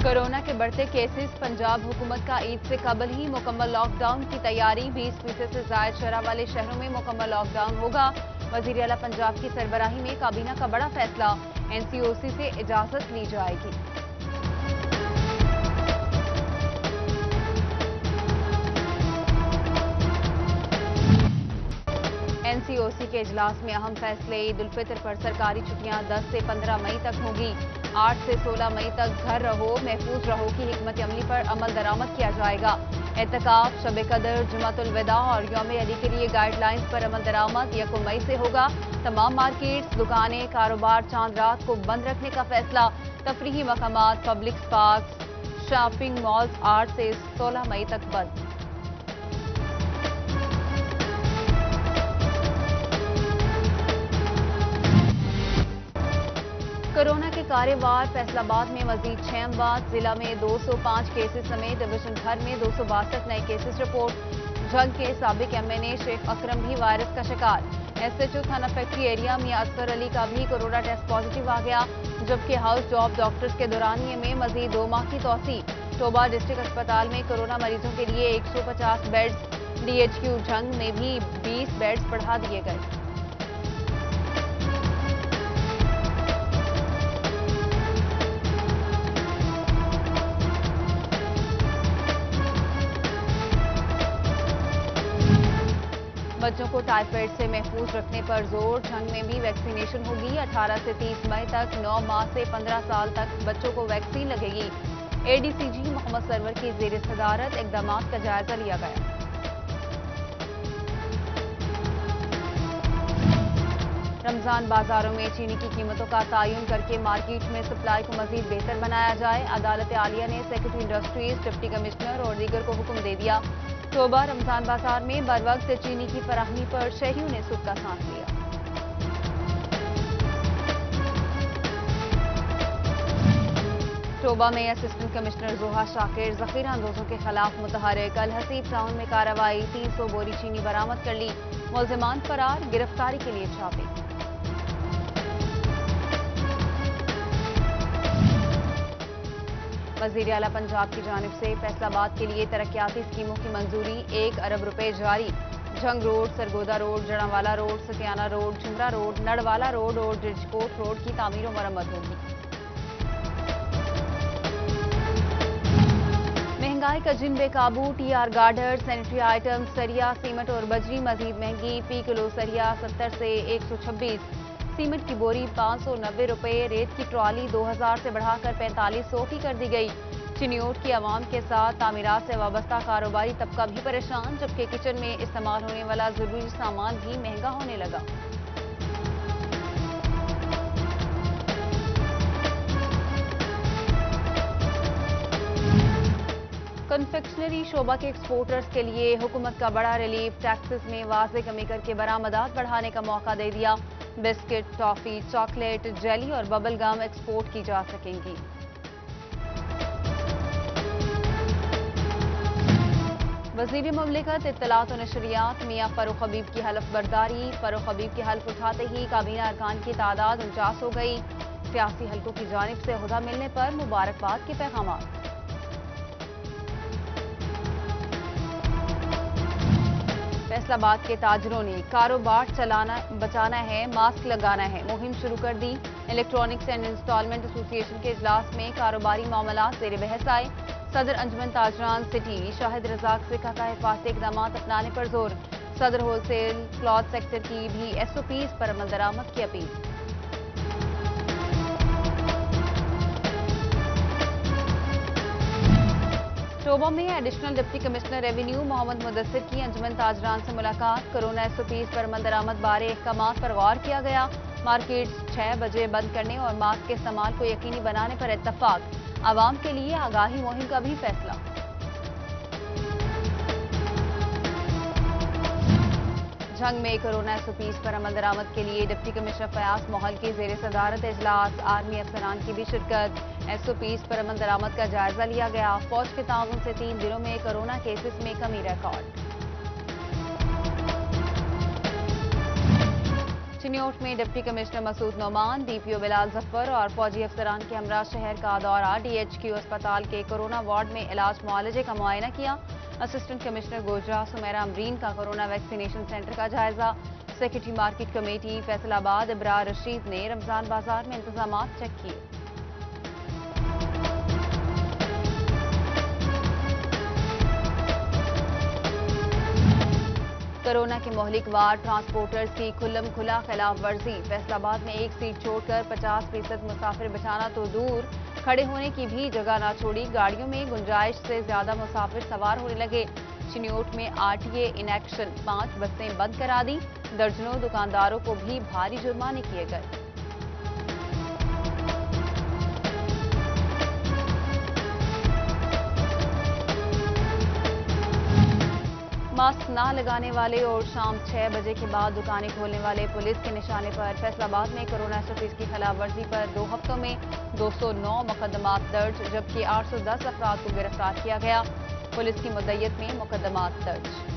Corona के बढ़ते cases, Punjab हुकूमत का ईद से कबल ही मुकम्मल लॉकडाउन की तैयारी। 20% से जायद शरह वाले शहरों में मुकम्मल लॉकडाउन होगा। वज़ीर आला पंजाब की सरबराही में काबीना का बड़ा फैसला, NCOC से इजाजत ली जाएगी। NCOC के इजलास में अहम फैसले। ईद उल फितर पर सरकारी छुट्टियां 10 से 15 मई तक होगी। 8 से 16 मई तक घर रहो महफूज रहो की हिकमत अमली पर अमल दरामद किया जाएगा। एहतिकाफ, शब कदर, जुमातुल विदा और यौम अली के लिए गाइडलाइंस पर अमल दरामद 1 मई से होगा। तमाम मार्केट्स, दुकानें, कारोबार चांद रात को बंद रखने का फैसला। तफरीही मकामात, पब्लिक पार्क, शॉपिंग मॉल्स 8 से 16 मई तक बंद। कोरोना के कार्यवार, फैसलाबाद में मजीद 6 अमवात। जिला में 205 केसेस समेत डिवीजन भर में 262 नए केसेस रिपोर्ट। जंग के साबिक MNA शेख अकरम भी वायरस का शिकार। SHO थाना फैक्ट्री एरिया में असगर अली का भी कोरोना टेस्ट पॉजिटिव आ गया, जबकि हाउस जॉब डॉक्टर्स के दौरानिए में मजीद 2 माह की तौसी। टोबा डिस्ट्रिक्ट अस्पताल में कोरोना मरीजों के लिए 150 बेड्स। DHQ जंग में भी 20 बेड्स बढ़ा दिए गए। बच्चों को टाइफाइड से महफूज रखने पर जोर। जंग में भी वैक्सीनेशन होगी। 18 से 30 मई तक 9 माह से 15 साल तक बच्चों को वैक्सीन लगेगी। ADCG मोहम्मद सरवर की ज़ेर सदारत इक़दामात का जायजा लिया गया। रमजान बाजारों में चीनी की कीमतों का तयन करके मार्केट में सप्लाई को मजीद बेहतर बनाया जाए। अदालत आलिया ने सेक्रेटरी इंडस्ट्रीज, डिप्टी कमिश्नर और दीगर को हुक्म दे दिया। टोबा रमजान बाजार में बर वक्त चीनी की फराहमी पर शहरियों ने सुख का सांस लिया। टोबा में असिस्टेंट कमिश्नर जोहा शाकिर जखीरा अंदोजों के खिलाफ मुतहरिक। अल हसीब टाउन में कार्रवाई, 300 बोरी चीनी बरामद कर ली। मुलजिमान फरार, गिरफ्तारी के लिए छापे। वज़ीर आला पंजाब की जानिब से फैसलाबाद के लिए तरक्याती स्कीमों की मंजूरी। 1 अरब रुपए जारी। Jhang road, Sargodha road, Jaranwala road, Satiana road, Jhumra road, Nadwala road और रिजकोट रोड की तामीर और मरम्मत होगी। महंगाई का जिन बेकाबू। TR गार्डर, सैनिटरी आइटम, सरिया, सीमेंट और बजरी मजीद महंगी। फी किलो सरिया 70 से 126। सीमेंट की बोरी 590 रुपए। रेत की ट्रॉली 2000 से बढ़ाकर 4500 की कर दी गई। चिन्योट की आवाम के साथ तामीरात से वाबस्ता कारोबारी तबका भी परेशान, जबकि किचन में इस्तेमाल होने वाला जरूरी सामान भी महंगा होने लगा। कन्फेक्शनरी शोबा के एक्सपोर्टर्स के लिए हुकूमत का बड़ा रिलीफ। टैक्सेस में वाज़ेह कमी करके बरामदात बढ़ाने का मौका दे दिया। बिस्किट, टॉफी, चॉकलेट, जेली और बबल गम एक्सपोर्ट की जा सकेंगी। वज़ीर मुमलिकत इत्तलात और नशरियात मियां फारूक हबीब की हल्फ बर्दारी। फारूक हबीब की हल्फ उठाते ही काबीना अरकान की तादाद 49 हो गई। सियासी हलकों की जानिब से ओहदा मिलने पर मुबारकबाद के पैगामात। फैसलाबाद के ताजरों ने कारोबार बचाना है, मास्क लगाना है मुहिम शुरू कर दी। इलेक्ट्रॉनिक्स एंड इंस्टॉलमेंट एसोसिएशन के इजलास में कारोबारी मामलात ज़ेर बहस आए। सदर अंजुमन ताजरान सिटी शाहिद रजाक से कहा हिफाजती इक़दाम अपनाने पर जोर। सदर होलसेल क्लॉथ सेक्टर की भी SOPs पर अमल दरामद की अपील। टोबा में additional deputy commissioner revenue Mohammad Mudassir की अंजुमन ताजरान से मुलाकात। कोरोना SOPs पर अमल दरामद बारे अहकामात पर गौर किया गया। मार्केट्स 6 बजे बंद करने और मास्क के इस्तेमाल को यकीनी बनाने पर इत्तफाक। आवाम के लिए आगाही मुहिम का भी फैसला। जंग में कोरोना SOPs पर अमल दरामद के लिए डिप्टी कमिश्नर फयाज मोहल की ज़ेर सदारत इजलास। आर्मी अफसरान की भी शिरकत। SOPs पर अमल दरामद का जायजा लिया गया। फौज के ताउन से 3 दिनों में कोरोना केसेस में कमी रिकॉर्ड। चिन्योट में deputy commissioner Masood Noman, DPO Bilal Zafar और फौजी अफसरान के हमरा शहर का दौरा, डीएचक्यू अस्पताल के कोरोना वार्ड में इलाज मुआलजे का मुआयना किया। असिस्टेंट कमिश्नर गोजरा सुमेरा अमरीन का कोरोना वैक्सीनेशन सेंटर का जायजा। Secretary market committee Faisalabad Ibrar Rashid ने रमजान बाजार में इंतजाम चेक किए। कोरोना के मोहलिकवार ट्रांसपोर्टर्स की खुल्लम खुला खिलाफ वर्जी, फैसलाबाद में एक सीट छोड़कर 50% मुसाफिर बिठाना तो दूर, खड़े होने की भी जगह ना छोड़ी, गाड़ियों में गुंजाइश से ज्यादा मुसाफिर सवार होने लगे। चिन्योट में आरटीए इन एक्शन, 5 बसें बंद करा दी, दर्जनों दुकानदारों को भी भारी जुर्माने किए गए। मास्क ना लगाने वाले और शाम 6 बजे के बाद दुकानें खोलने वाले पुलिस के निशाने पर, फैसलाबाद में कोरोना एसओपीज की खिलाफवर्जी पर 2 हफ्तों में 209 मुकदमात दर्ज, जबकि 810 अफराद को गिरफ्तार किया गया। पुलिस की मुद्दयत में मुकदमात दर्ज।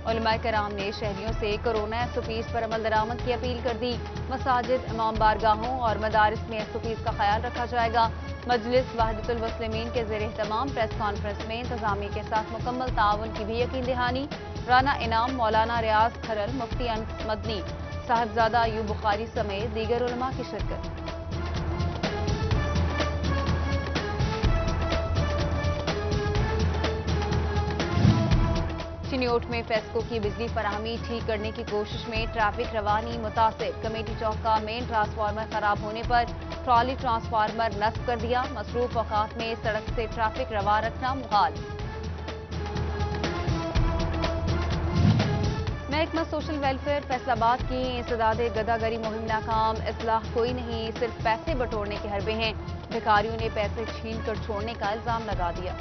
उलमाए कराम ने शहरियों से कोरोना एसओपीज पर अमल दरामद की अपील कर दी। मसाजिद, इमाम बारगाहों और मदारिस में एसओपीज का ख्याल रखा जाएगा। मजलिस वहदतुल मुस्लिमीन के ज़ेर एहतमाम प्रेस कॉन्फ्रेंस में इंतजामिया के साथ मुकम्मल ताउन की भी यकीन दहानी। राना इनाम, मौलाना रियाज खरल, मुफ्ती अनस मदनी, साहिबजादा अयूब बुखारी समेत दीगर उलमा की शिरकत। चिन्योट में फेस्को की बिजली फराहमी ठीक करने की कोशिश में ट्रैफिक रवानी मुतासिर, कमेटी चौक का मेन ट्रांसफार्मर खराब होने पर ट्रॉली ट्रांसफार्मर नस्ब कर दिया। मसरूफ औकात में सड़क से ट्रैफिक रवा रखना मुहाल। महकमा सोशल वेलफेयर फैसलाबाद की इंसदाद गदागरी मुहिम नाकाम, इस्लाह कोई नहीं, सिर्फ पैसे बटोरने के हरबे हैं। भिखारियों ने पैसे छीन कर छोड़ने का इल्जाम लगा दिया।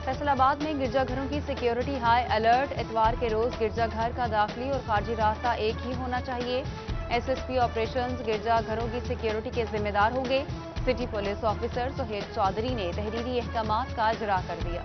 फैसलाबाद में गिरजाघरों की सिक्योरिटी हाई अलर्ट, इतवार के रोज गिरजाघर का दाखिली और खारजी रास्ता एक ही होना चाहिए। एसएसपी ऑपरेशंस गिरजाघरों की सिक्योरिटी के जिम्मेदार होंगे। City police officer Suhail Chaudhry ने तहरीरी अहकामात का इजरा कर दिया।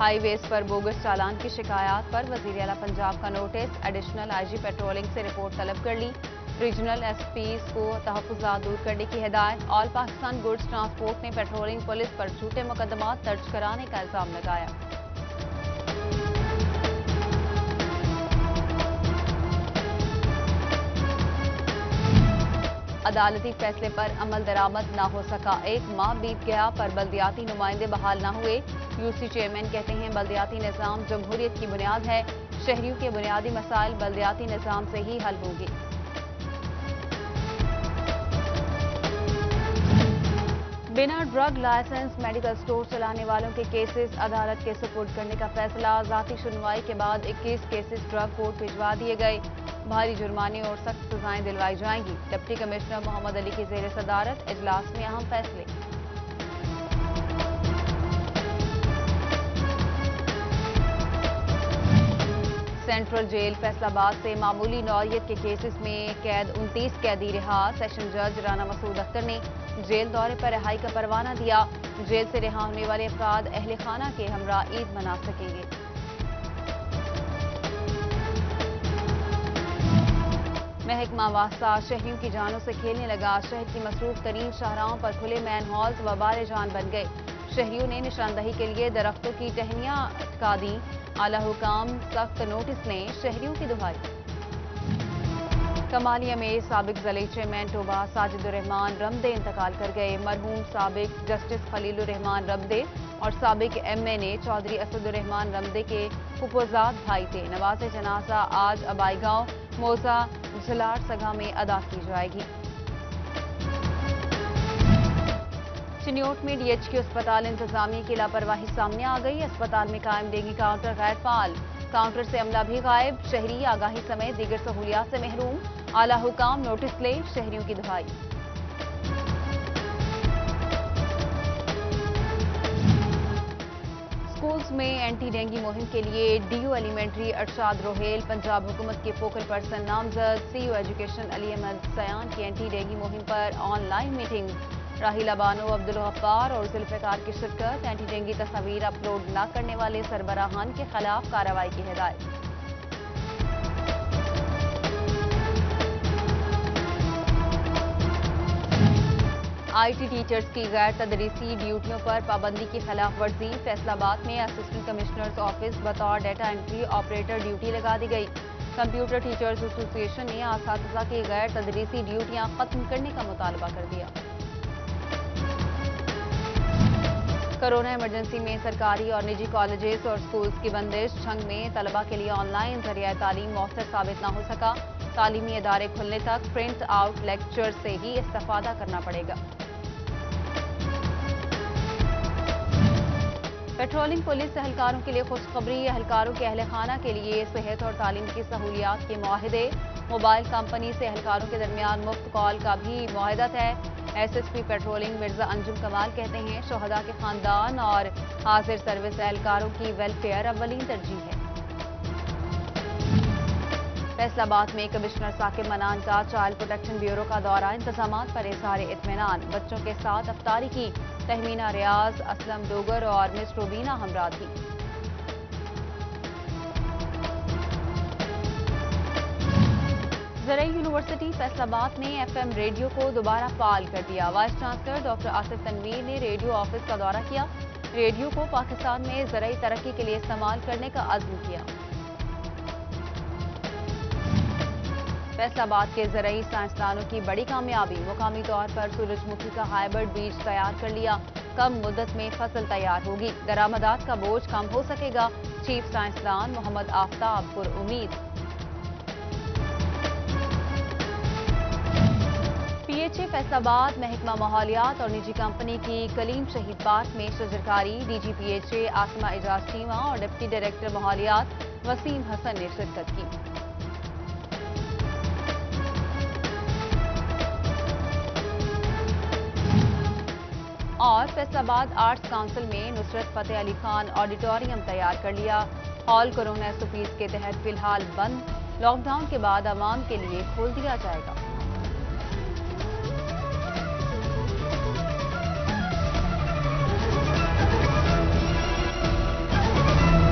हाईवेज पर बोगस चालान की शिकायत पर वजीर आला पंजाब का नोटिस, एडिशनल आईजी पेट्रोलिंग से रिपोर्ट तलब कर ली। रीजनल एसपीज को तहफ्फुज़ात दूर करने की हिदायत। ऑल पाकिस्तान गुड्स ट्रांसपोर्ट ने पेट्रोलिंग पुलिस पर झूठे मुकदमात दर्ज कराने का इल्जाम लगाया। अदालती फैसले पर अमल दरामद ना हो सका, 1 माह बीत गया पर बल्दियाती नुमाइंदे बहाल ना हुए। यूसी चेयरमैन कहते हैं बल्दियाती निज़ाम जमहूरियत की बुनियाद है, शहरियों के बुनियादी मसाइल बल्दियाती निज़ाम से ही हल होंगे। बिना ड्रग लाइसेंस मेडिकल स्टोर चलाने वालों के केसेस अदालत के सुपुर्द करने का फैसला। ज़ाती सुनवाई के बाद 21 केसेस ड्रग कोर्ट भिजवा दिए गए। भारी जुर्माने और सख्त सजाएं दिलवाई जाएंगी। डिप्टी कमिश्नर मोहम्मद अली की ज़ेर सदारत इजलास में अहम फैसले। सेंट्रल जेल फैसलाबाद से मामूली नौयत के केसेस में कैद 29 कैदी रिहा। सेशन जज राना मसूद अख्तर ने जेल दौरे पर रिहाई का परवाना दिया। जेल से रिहा होने वाले अफराद अहले खाना के हमरा ईद मना सकेंगे। महकमा वास्ता शहरियों की जानों से खेलने लगा। शहर की मसरूफ तरीन शाहराहों पर खुले मैन हॉल्स वबाल जान बन गए। शहरियों ने निशानदही के लिए दरख्तों की टहनियां अटका दी। आला हुकाम सख्त नोटिस ने शहरियों की दुहाई। कमालिया में साबिक ज़िले चेयरमैन टोबा साजिदुर रहमान रमदे इंतकाल कर गए। मरहूम साबिक जस्टिस खलीलुर रहमान रमदे और साबिक एमएनए चौधरी असदुर रहमान रमदे के फुफोजात भाई थे। नवाज़ जनाजा आज अबाईगांव मोजा झलाट सगा में अदा की जाएगी। चिन्योट में डीएचक्यू अस्पताल इंतजामिया की लापरवाही सामने आ गई। अस्पताल में कायम देगी काउंटर गैर फाल, काउंटर से अमला भी गायब। शहरी आगाही समेत दीगर सहूलियात से महरूम। आला हुकाम नोटिस ले, शहरियों की दुहाई। स्कूल्स स्कूल्स में एंटी डेंगू मुहिम के लिए डीओ एलिमेंट्री अरशाद रोहेल, पंजाब हुकूमत के फोकल पर्सन नामजद सीईओ एजुकेशन अली अहमद सयान की एंटी डेंगू मुहिम पर ऑनलाइन मीटिंग। राहिला बानो, अब्दुल गफ्फार और जुल्फ़िकार की शिरकत। एंटी डेंगू तस्वीर अपलोड न करने वाले सरबराहान के खिलाफ कार्रवाई की हिदायत। आईटी टीचर्स की गैर तदरीसी ड्यूटियों पर पाबंदी की खिलाफ वर्जी। फैसलाबाद में असिस्टेंट कमिश्नर्स ऑफिस बतौर डेटा एंट्री ऑपरेटर ड्यूटी लगा दी गई। कंप्यूटर टीचर्स एसोसिएशन ने असातिज़ा की गैर तदरीसी ड्यूटियां खत्म करने का मुतालबा कर दिया। कोरोना इमरजेंसी में सरकारी और निजी कॉलेजेस और स्कूल्स की बंदिश। छंग में तलबा के लिए ऑनलाइन जरिया तालीम मौसर साबित न हो सका। तालीमी इदारे खुलने तक प्रिंट आउट लेक्चर से ही इस्तेफादा करना पड़ेगा। पेट्रोलिंग पुलिस एहलकारों के लिए खुशखबरी। एहलकारों के अहल खाना के लिए सेहत और तालीम की सहूलियात के मुआहदे। मोबाइल कंपनी से एहलकारों के दरमियान मुफ्त कॉल का भी मुआहदा है। एसएसपी पेट्रोलिंग मिर्जा अंजुम कमाल कहते हैं, शोहदा के खानदान और हाजिर सर्विस एहलकारों की वेलफेयर अव्वलीन तरजीह है। फैसलाबाद में कमिश्नर साकिब मनान का चाइल्ड प्रोटेक्शन ब्यूरो का दौरा। इंतजामात पर इज़हार इत्मीनान। बच्चों के साथ अफ्तारी की। तहमीना रियाज, असलम डोगर और मिस रूबीना हमरा थी। ज़रई यूनिवर्सिटी फैसलाबाद ने एफएम रेडियो को दोबारा फाल कर दिया। Vice chancellor doctor Asif Tanveer ने रेडियो ऑफिस का दौरा किया। रेडियो को पाकिस्तान में ज़रई तरक्की के लिए इस्तेमाल करने का अज़्म किया। फैसलाबाद के ज़रई साइंसदानों की बड़ी कामयाबी। मुकामी तौर पर सूरजमुखी का हाइब्रिड बीज तैयार कर लिया। कम मुद्दत में फसल तैयार होगी। दरामदात का बोझ कम हो सकेगा। चीफ साइंसदान मोहम्मद आफ्ताब पुरउम्मीद। पीएचए फैसलाबाद महकमा माहौलियात और निजी कंपनी की कलीम शहीद पार्क में शजरकारी। डीजी पीएचए आसमा एजाज चीमा और डिप्टी डायरेक्टर माहौलियात वसीम हसन ने शिरकत की। और फैसलाबाद आर्ट्स काउंसिल में नुसरत फतेह अली खान ऑडिटोरियम तैयार कर लिया। हॉल कोरोना एसओपीज के तहत फिलहाल बंद। लॉकडाउन के बाद आवाम के लिए खोल दिया जाएगा।